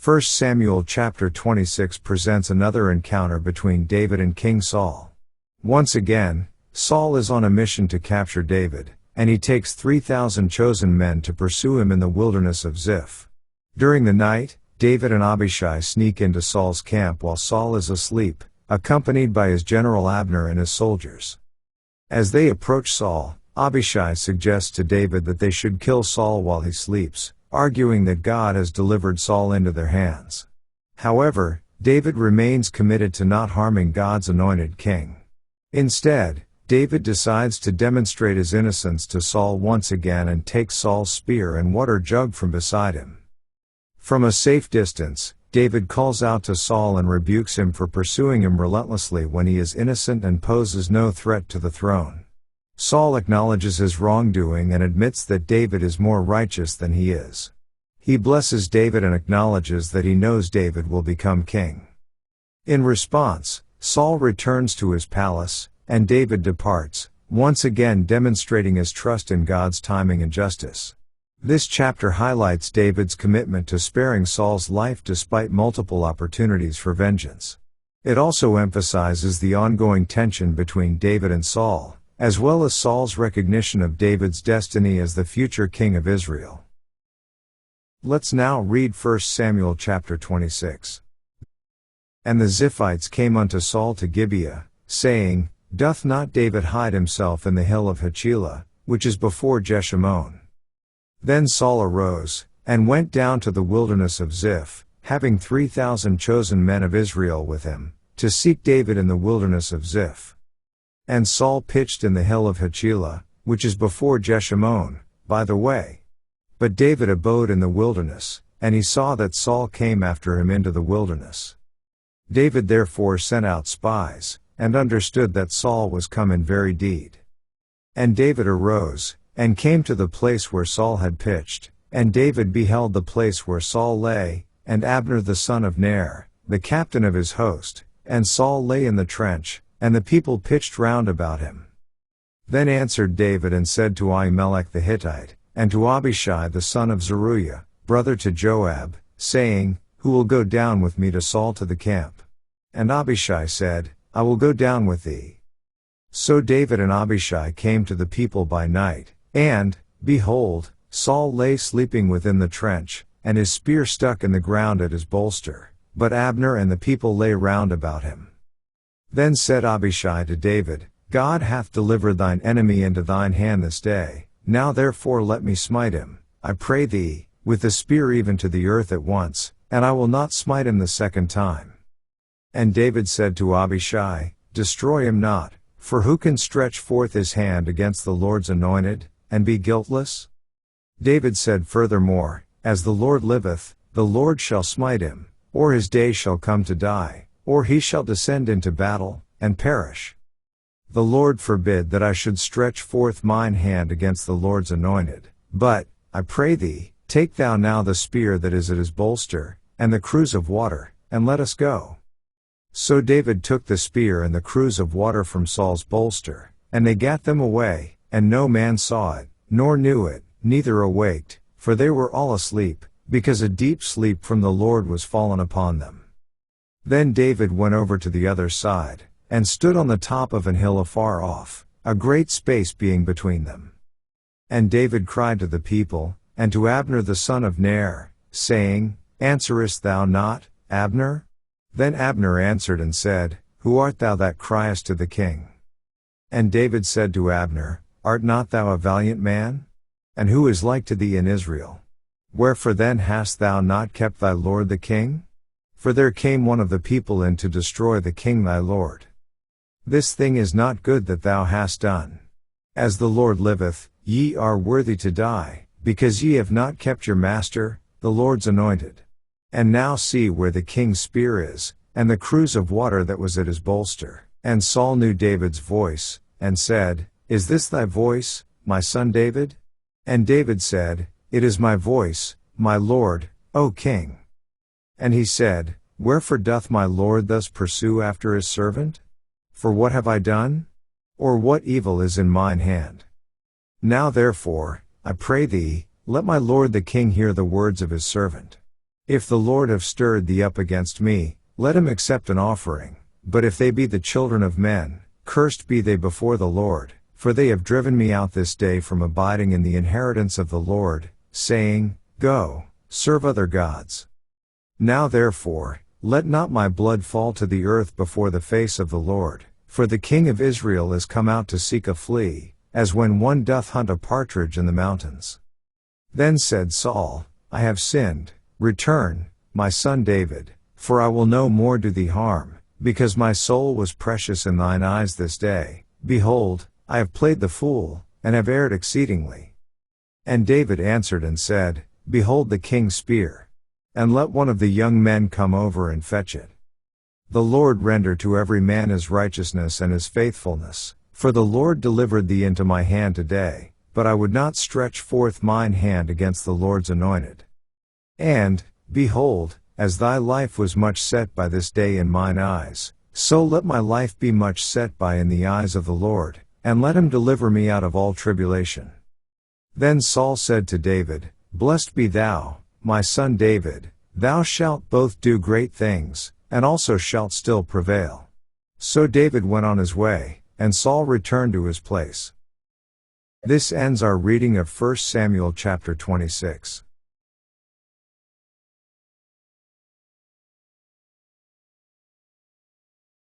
1 Samuel chapter 26 presents another encounter between David and King Saul. Once again, Saul is on a mission to capture David, and he takes 3,000 chosen men to pursue him in the wilderness of Ziph. During the night, David and Abishai sneak into Saul's camp while Saul is asleep, accompanied by his general Abner and his soldiers. As they approach Saul, Abishai suggests to David that they should kill Saul while he sleeps, arguing that God has delivered Saul into their hands. However, David remains committed to not harming God's anointed king. Instead, David decides to demonstrate his innocence to Saul once again and takes Saul's spear and water jug from beside him. From a safe distance, David calls out to Saul and rebukes him for pursuing him relentlessly when he is innocent and poses no threat to the throne. Saul acknowledges his wrongdoing and admits that David is more righteous than he is. He blesses David and acknowledges that he knows David will become king. In response, Saul returns to his palace, and David departs, once again demonstrating his trust in God's timing and justice. This chapter highlights David's commitment to sparing Saul's life despite multiple opportunities for vengeance. It also emphasizes the ongoing tension between David and Saul, as well as Saul's recognition of David's destiny as the future king of Israel. Let's now read 1 Samuel chapter 26. And the Ziphites came unto Saul to Gibeah, saying, Doth not David hide himself in the hill of Hachilah, which is before Jeshimon? Then Saul arose, and went down to the wilderness of Ziph, having 3,000 chosen men of Israel with him, to seek David in the wilderness of Ziph. And Saul pitched in the hill of Hachilah, which is before Jeshimon, by the way. But David abode in the wilderness, and he saw that Saul came after him into the wilderness. David therefore sent out spies, and understood that Saul was come in very deed. And David arose, and came to the place where Saul had pitched, and David beheld the place where Saul lay, and Abner the son of Ner, the captain of his host, and Saul lay in the trench, and the people pitched round about him. Then answered David and said to Ahimelech the Hittite, and to Abishai the son of Zeruiah, brother to Joab, saying, Who will go down with me to Saul to the camp? And Abishai said, I will go down with thee. So David and Abishai came to the people by night, and, behold, Saul lay sleeping within the trench, and his spear stuck in the ground at his bolster, but Abner and the people lay round about him. Then said Abishai to David, God hath delivered thine enemy into thine hand this day, now therefore let me smite him, I pray thee, with the spear even to the earth at once, and I will not smite him the second time. And David said to Abishai, Destroy him not, for who can stretch forth his hand against the Lord's anointed, and be guiltless? David said furthermore, As the Lord liveth, the Lord shall smite him, or his day shall come to die, or he shall descend into battle, and perish. The Lord forbid that I should stretch forth mine hand against the Lord's anointed, but, I pray thee, take thou now the spear that is at his bolster, and the cruse of water, and let us go. So David took the spear and the cruse of water from Saul's bolster, and they gat them away, and no man saw it, nor knew it, neither awaked, for they were all asleep, because a deep sleep from the Lord was fallen upon them. Then David went over to the other side, and stood on the top of an hill afar off, a great space being between them. And David cried to the people, and to Abner the son of Ner, saying, Answerest thou not, Abner? Then Abner answered and said, Who art thou that criest to the king? And David said to Abner, Art not thou a valiant man? And who is like to thee in Israel? Wherefore then hast thou not kept thy lord the king? For there came one of the people in to destroy the king thy lord. This thing is not good that thou hast done. As the Lord liveth, ye are worthy to die, because ye have not kept your master, the Lord's anointed. And now see where the king's spear is, and the cruse of water that was at his bolster. And Saul knew David's voice, and said, Is this thy voice, my son David? And David said, It is my voice, my lord, O king. And he said, Wherefore doth my lord thus pursue after his servant? For what have I done? Or what evil is in mine hand? Now therefore, I pray thee, let my lord the king hear the words of his servant. If the Lord have stirred thee up against me, let him accept an offering. But if they be the children of men, cursed be they before the Lord, for they have driven me out this day from abiding in the inheritance of the Lord, saying, Go, serve other gods. Now therefore, let not my blood fall to the earth before the face of the Lord, for the King of Israel is come out to seek a flea, as when one doth hunt a partridge in the mountains. Then said Saul, I have sinned, return, my son David, for I will no more do thee harm, because my soul was precious in thine eyes this day. Behold, I have played the fool, and have erred exceedingly. And David answered and said, Behold the king's spear. And let one of the young men come over and fetch it. The Lord render to every man his righteousness and his faithfulness, for the Lord delivered thee into my hand today, but I would not stretch forth mine hand against the Lord's anointed. And, behold, as thy life was much set by this day in mine eyes, so let my life be much set by in the eyes of the Lord, and let him deliver me out of all tribulation. Then Saul said to David, Blessed be thou, my son David, thou shalt both do great things, and also shalt still prevail. So David went on his way, and Saul returned to his place. This ends our reading of 1 Samuel chapter 26.